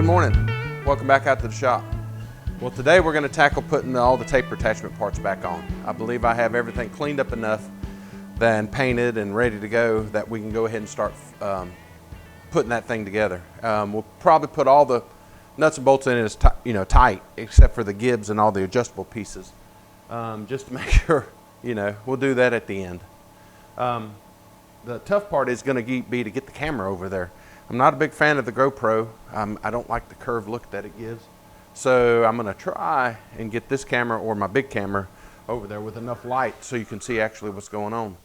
good morning. Welcome back out to the shop. Well, today we're going to tackle putting all the taper attachment parts back on. I believe I have everything cleaned up enough and painted and ready to go that we can go ahead and start putting that thing together. We'll probably put all the nuts and bolts in it as tight, except for the gibs and all the adjustable pieces, just to make sure, we'll do that at the end. The tough part is going to be to get the camera over there. I'm not a big fan of the GoPro. I don't like the curved look that it gives. So I'm going to try and get this camera or my big camera over there with enough light so you can see actually what's going on.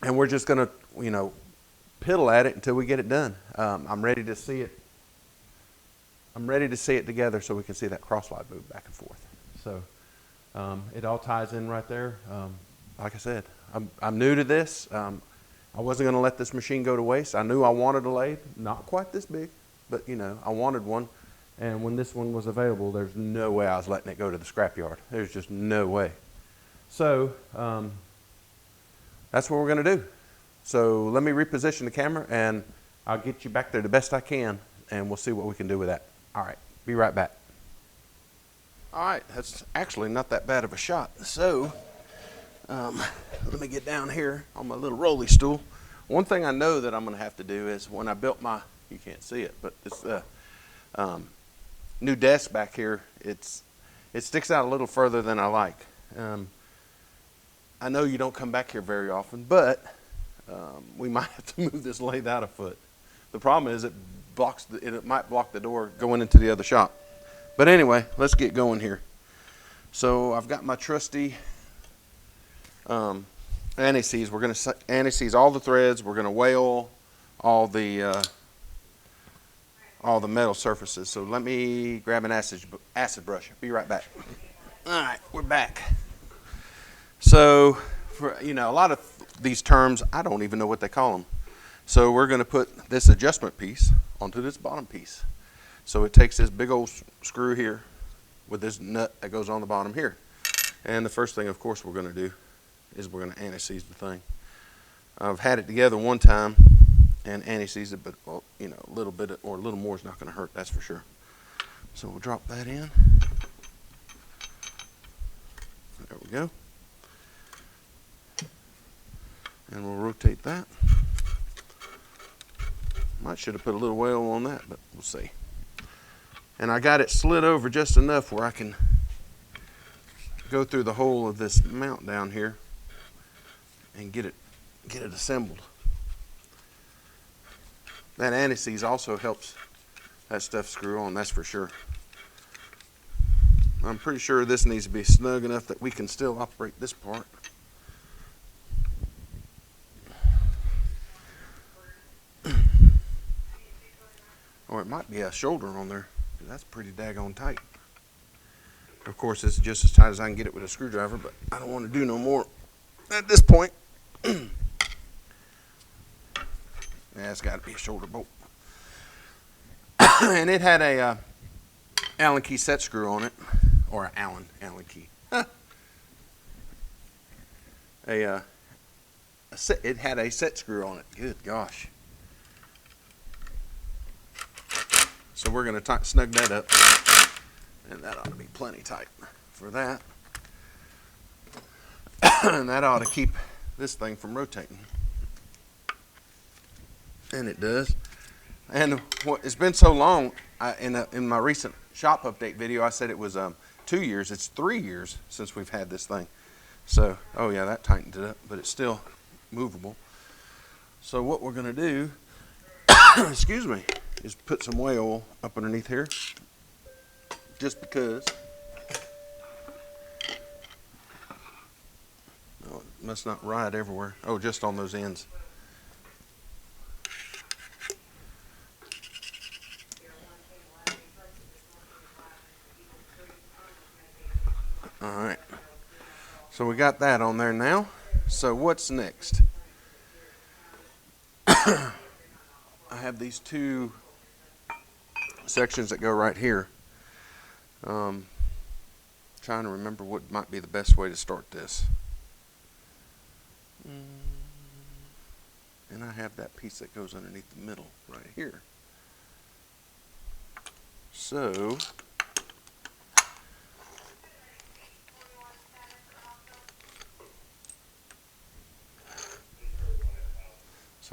And we're just going to, piddle at it until we get it done. I'm ready to see it. I'm ready to see it together so we can see that crosslight move back and forth. So it all ties in right there. Like I said, I'm new to this. I wasn't going to let this machine go to waste. I knew I wanted a lathe, not quite this big, but I wanted one. And when this one was available, there's no way I was letting it go to the scrapyard. There's just no way. So that's what we're going to do. So let me reposition the camera and I'll get you back there the best I can and we'll see what we can do with that. All right, be right back. All right, that's actually not that bad of a shot. So let me get down here on my little rolly stool. One thing I know that I'm going to have to do is when I built my, you can't see it, but this new desk back here, it sticks out a little further than I like. I know you don't come back here very often, but we might have to move this lathe out a foot. The problem is it might block the door going into the other shop. But anyway, let's get going here. So I've got my trusty anti-seize. We're going to anti-seize all the threads. We're going to whale all the metal surfaces. So let me grab an acid brush. Be right back. All right, we're back. So for a lot of these terms, I don't even know what they call them. So we're going to put this adjustment piece onto this bottom piece. So it takes this big old screw here with this nut that goes on the bottom here. And the first thing, of course, we're going to do is we're going to anti-seize the thing. I've had it together one time and anti-seized it, but a little bit or a little more is not going to hurt, that's for sure. So we'll drop that in. There we go. And we'll rotate that. Might should have put a little whale on that, but we'll see. And I got it slid over just enough where I can go through the hole of this mount down here and get it assembled. That anti-seize also helps that stuff screw on, that's for sure. I'm pretty sure this needs to be snug enough that we can still operate this part. Or it might be a shoulder on there. That's pretty daggone tight. Of course, this is just as tight as I can get it with a screwdriver, but I don't want to do no more at this point. Yeah, it's got to be a shoulder bolt. And it had a Allen key set screw on it, or an Allen key. It had a set screw on it. Good gosh. So we're going to snug that up, and that ought to be plenty tight for that. And that ought to keep this thing from rotating. And it does. And it's been so long, in my recent shop update video, I said it was 2 years. It's 3 years since we've had this thing. So, oh yeah, that tightened it up, but it's still movable. So what we're going to do, excuse me, is put some whale up underneath here, just because. Oh, it must not ride everywhere. Oh, just on those ends. All right. So we got that on there now. So what's next? I have these two sections that go right here. Trying to remember what might be the best way to start this. And I have that piece that goes underneath the middle right here. So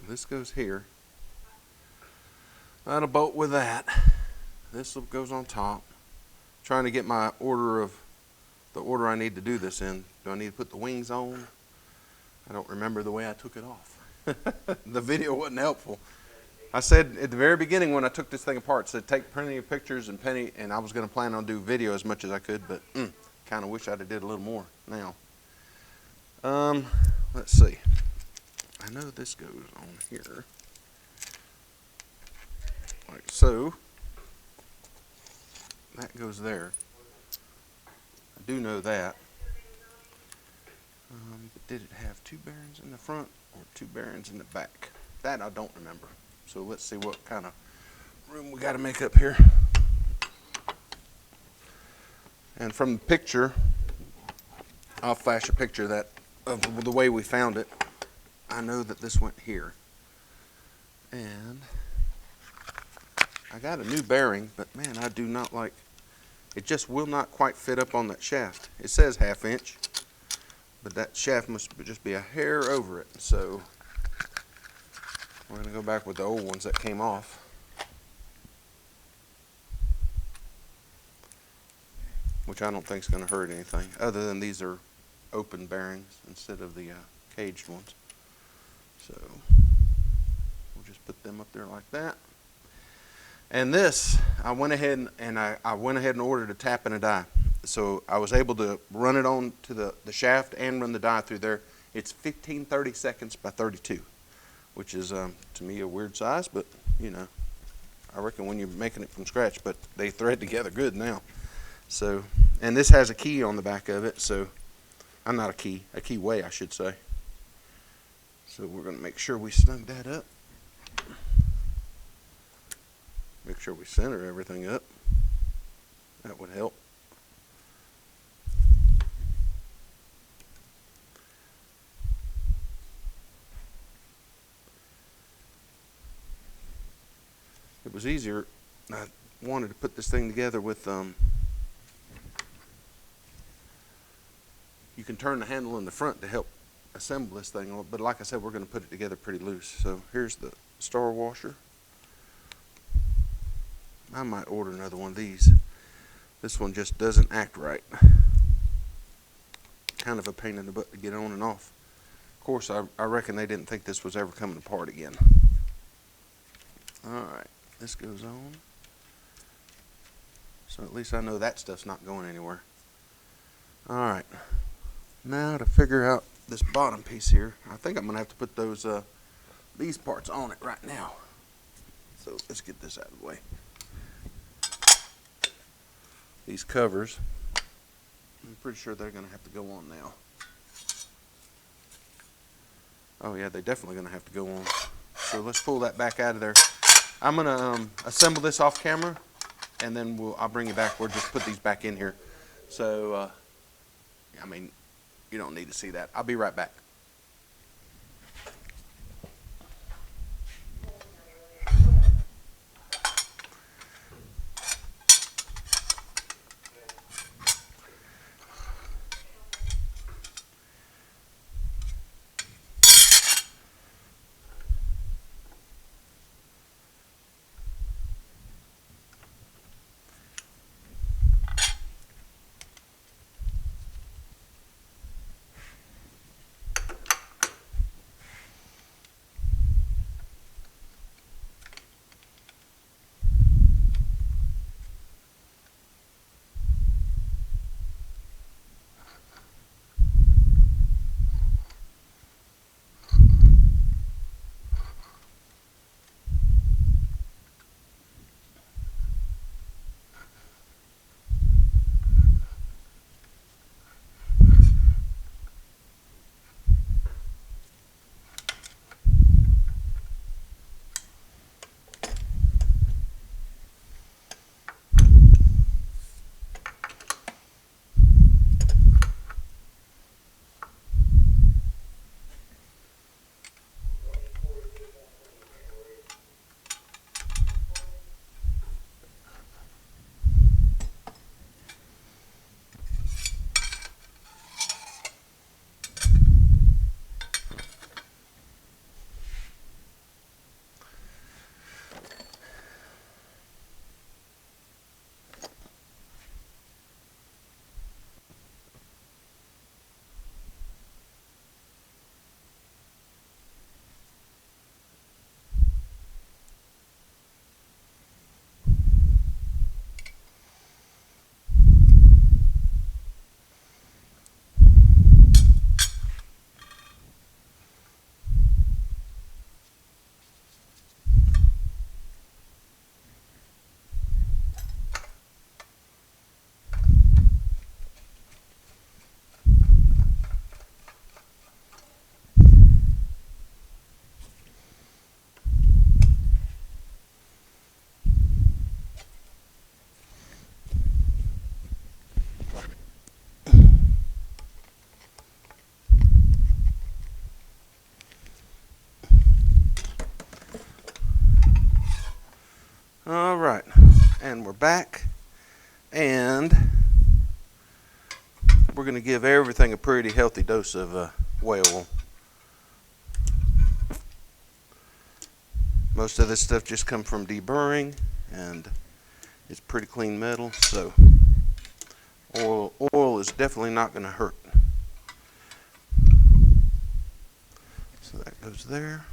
this goes here. That'll bolt with that. This goes on top. Trying to get my order of the order I need to do this in. Do I need to put the wings on? I don't remember the way I took it off. The video wasn't helpful. I said at the very beginning when I took this thing apart, it said take plenty of pictures and I was going to plan on do video as much as I could, but kind of wish I'd have did a little more now. Let's see. I know this goes on here, like so. That goes there. I do know that. But did it have 2 bearings in the front or 2 bearings in the back? That I don't remember. So let's see what kind of room we got to make up here. And from the picture, I'll flash a picture of the way we found it. I know that this went here. And I got a new bearing, but man, I do not like, it just will not quite fit up on that shaft. It says 1/2 inch, but that shaft must just be a hair over it. So we're going to go back with the old ones that came off. Which I don't think is going to hurt anything, other than these are open bearings instead of the caged ones. So we'll just put them up there like that. And this, I went ahead and ordered a tap and a die. So I was able to run it on to the shaft and run the die through there. It's 15-30 seconds by 32, which is to me a weird size, but you know, I reckon when you're making it from scratch, but they thread together good now. So, and this has a key on the back of it, so I'm not a keyway I should say. So we're going to make sure we snug that up. Make sure we center everything up. That would help. It was easier. I wanted to put this thing together with you can turn the handle in the front to help assemble this thing, but like I said, we're going to put it together pretty loose. So here's the star washer. I might order another one of these. This one just doesn't act right. Kind of a pain in the butt to get on and off. Of course, I reckon they didn't think this was ever coming apart again. Alright, this goes on. So at least I know that stuff's not going anywhere. Alright, now to figure out this bottom piece here, I think I'm going to have to put these parts on it right now. So let's get this out of the way. These covers, I'm pretty sure they're going to have to go on now. Oh yeah, they're definitely going to have to go on. So let's pull that back out of there. I'm going to assemble this off camera, and then I'll bring you back. We'll just put these back in here. So, I mean, you don't need to see that. I'll be right back. All right, and we're back, and we're going to give everything a pretty healthy dose of whale oil. Most of this stuff just comes from deburring, and it's pretty clean metal, so oil is definitely not going to hurt. So that goes there.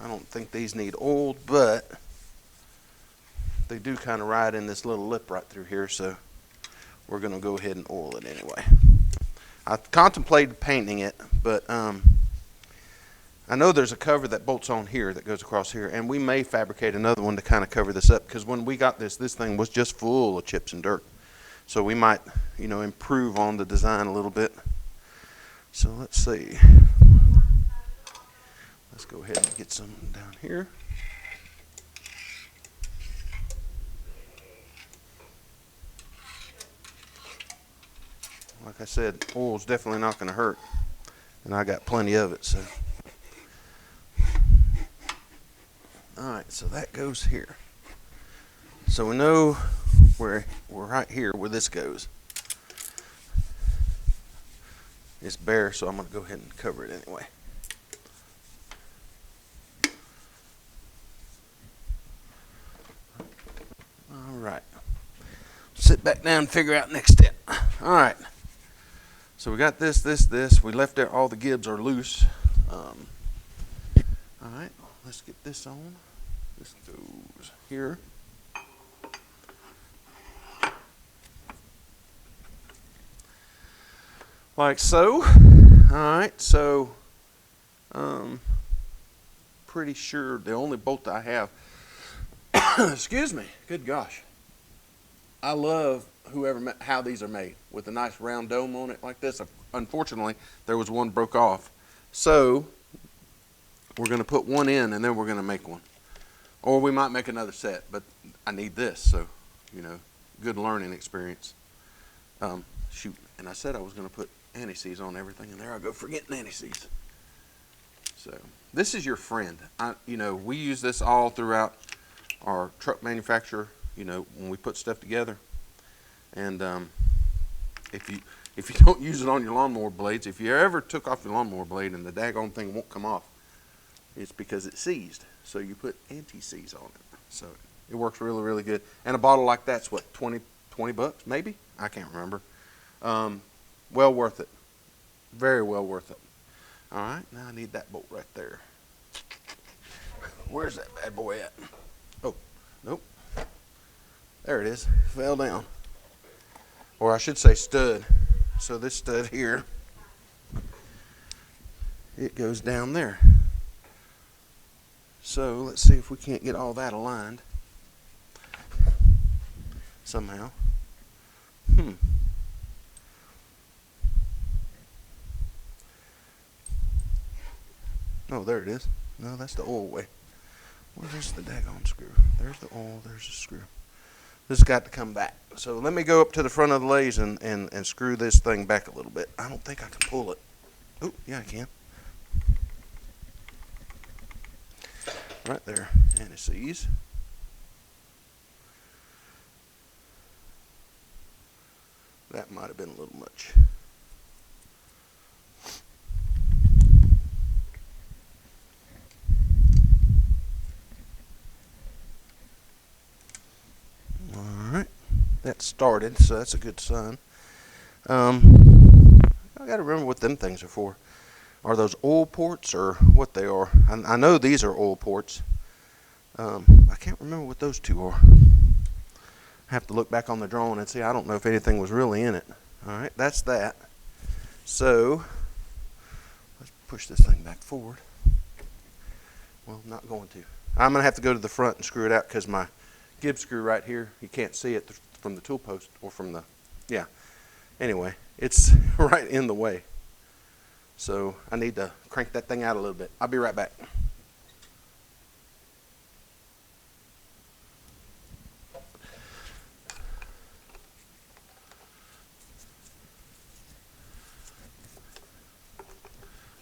I don't think these need oiled, but they do kind of ride in this little lip right through here, so we're going to go ahead and oil it anyway. I contemplated painting it, but I know there's a cover that bolts on here that goes across here, and we may fabricate another one to kind of cover this up, because when we got this thing was just full of chips and dirt. So we might, improve on the design a little bit. So let's see. Let's go ahead and get some down here. Like I said, oil's definitely not going to hurt, and I got plenty of it. So, all right, so that goes here. So we know we're right here where this goes. It's bare, so I'm going to go ahead and cover it anyway. All right. Sit back down and figure out next step. All right. So we got this. We left there. All the gibs are loose. All right. Let's get this on. This goes here. Like so. All right. So, pretty sure the only bolt I have. Excuse me. Good gosh. I love how these are made with a nice round dome on it like this. Unfortunately, there was one broke off. So we're going to put one in, and then we're going to make one. Or we might make another set, but I need this, so, good learning experience. Shoot, and I said I was going to put anti-seize on everything, and there I go forgetting anti-seize. So this is your friend. We use this all throughout our truck manufacturer, when we put stuff together. And if you don't use it on your lawnmower blades, if you ever took off your lawnmower blade and the daggone thing won't come off, it's because it's seized. So you put anti-seize on it. So it works really, really good. And a bottle like that's what, 20 bucks maybe? I can't remember. Well worth it. Very well worth it. All right, now I need that bolt right there. Where's that bad boy at? Oh, nope. There it is. Fell down. Or I should say stud. So this stud here, it goes down there. So let's see if we can't get all that aligned somehow. Oh, there it is. No, that's the oil way. Where's the daggone screw? There's the oil, there's the screw. This has got to come back. So let me go up to the front of the lathe and screw this thing back a little bit. I don't think I can pull it. Oh, yeah, I can. Right there. And it sees. That might have been a little much. That started, so that's a good sign. I got to remember what them things are for. Are those oil ports or what they are? I know these are oil ports. I can't remember what those two are. I have to look back on the drawing and see. I don't know if anything was really in it. All right, that's that. So let's push this thing back forward. Well, I'm not going to. I'm going to have to go to the front and screw it out because my gib screw right here, you can't see it from the tool post or from the, yeah. Anyway, it's right in the way. So I need to crank that thing out a little bit. I'll be right back.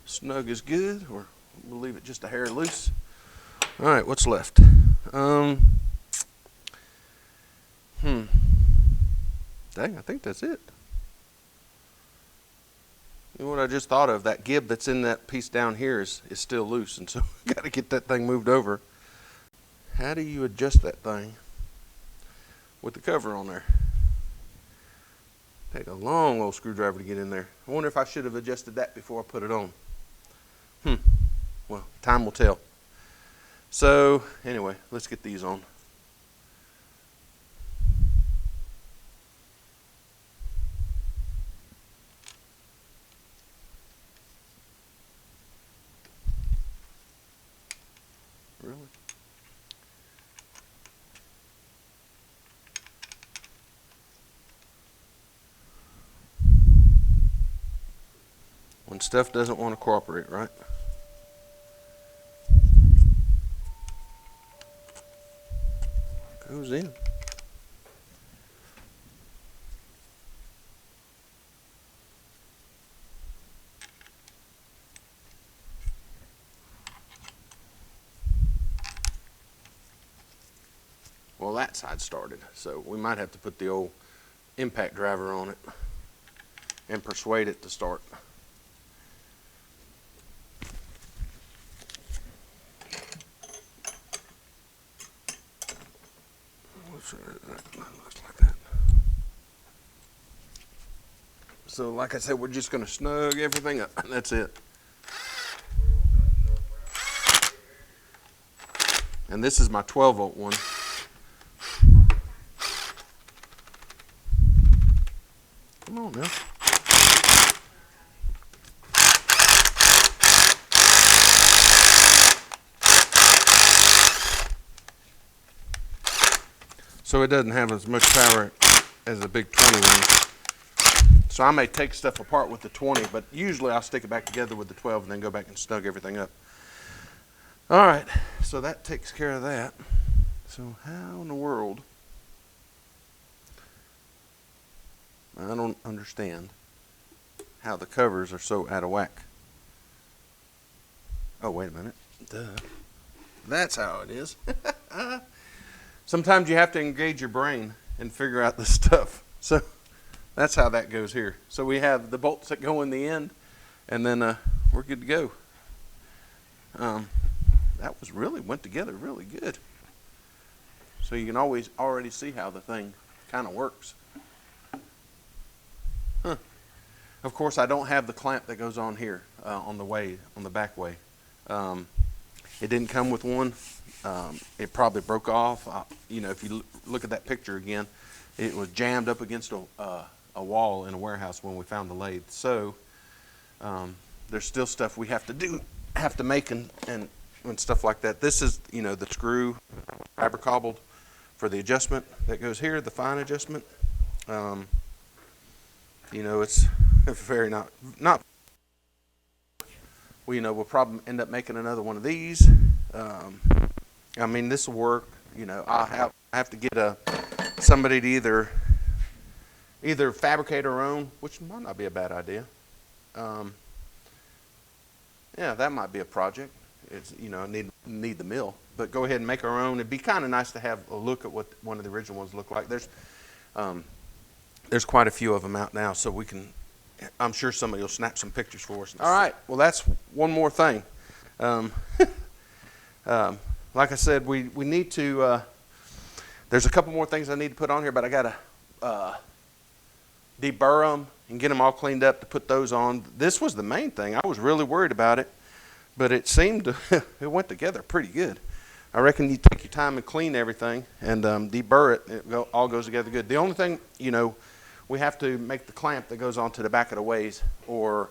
Snug is good, or we'll leave it just a hair loose. All right, what's left? Dang, I think that's it. You know what I just thought of? That gib that's in that piece down here is still loose, and so we got to get that thing moved over. How do you adjust that thing with the cover on there? Take a long old screwdriver to get in there. I wonder if I should have adjusted that before I put it on. Well, time will tell. So anyway, let's get these on. Really? When stuff doesn't want to cooperate, right? Goes in. Well, that side started, so we might have to put the old impact driver on it and persuade it to start. That looks like that. So like I said, we're just going to snug everything up, and that's it. And this is my 12-volt one. Come on now. So it doesn't have as much power as a big 20 one. So I may take stuff apart with the 20, but usually I'll stick it back together with the 12 and then go back and snug everything up. All right, so that takes care of that. So how in the world? I don't understand how the covers are so out of whack. Oh, wait a minute. Duh. That's how it is. Sometimes you have to engage your brain and figure out this stuff. So that's how that goes here. So we have the bolts that go in the end, and then we're good to go. That went together really good. So you can already see how the thing kind of works. Of course, I don't have the clamp that goes on here on the back way. It didn't come with one. It probably broke off. If you look at that picture again, it was jammed up against a wall in a warehouse when we found the lathe. So there's still stuff we have to make and stuff like that. This is the screw fiber cobbled for the adjustment that goes here, the fine adjustment. It's very not. We'll probably end up making another one of these. This will work. I have to get somebody to either fabricate our own, which might not be a bad idea. Yeah, that might be a project. It's need the mill, but go ahead and make our own. It'd be kind of nice to have a look at what one of the original ones look like. There's quite a few of them out now, so we can. I'm sure somebody will snap some pictures for us. All right. Well, that's one more thing. Like I said, we need to. There's a couple more things I need to put on here, but I got to deburr them and get them all cleaned up to put those on. This was the main thing. I was really worried about it, but it seemed it went together pretty good. I reckon you take your time and clean everything and deburr it. It all goes together good. The only thing, we have to make the clamp that goes onto the back of the ways, or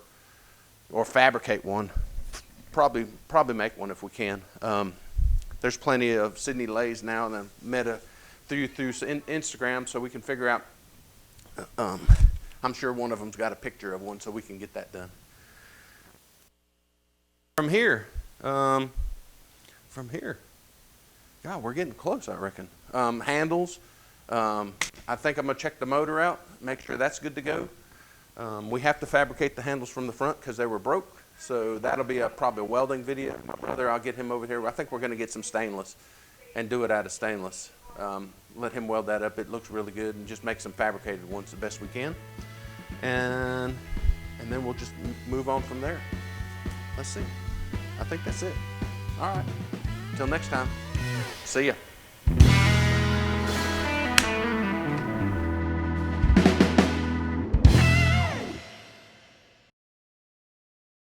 fabricate one. Probably make one if we can. There's plenty of Sidney lathes now, and then Meta through Instagram, so we can figure out. I'm sure one of them's got a picture of one, so we can get that done. From here, God, we're getting close, I reckon. Handles. I think I'm going to check the motor out, make sure that's good to go. We have to fabricate the handles from the front because they were broke, So that'll be probably a welding video. My brother, I'll get him over here. I think we're going to get some stainless and do it out of stainless. Let him weld that up. It looks really good, and just make some fabricated ones the best we can. And then we'll just move on from there. Let's see. I think that's it. All right. Until next time. See ya.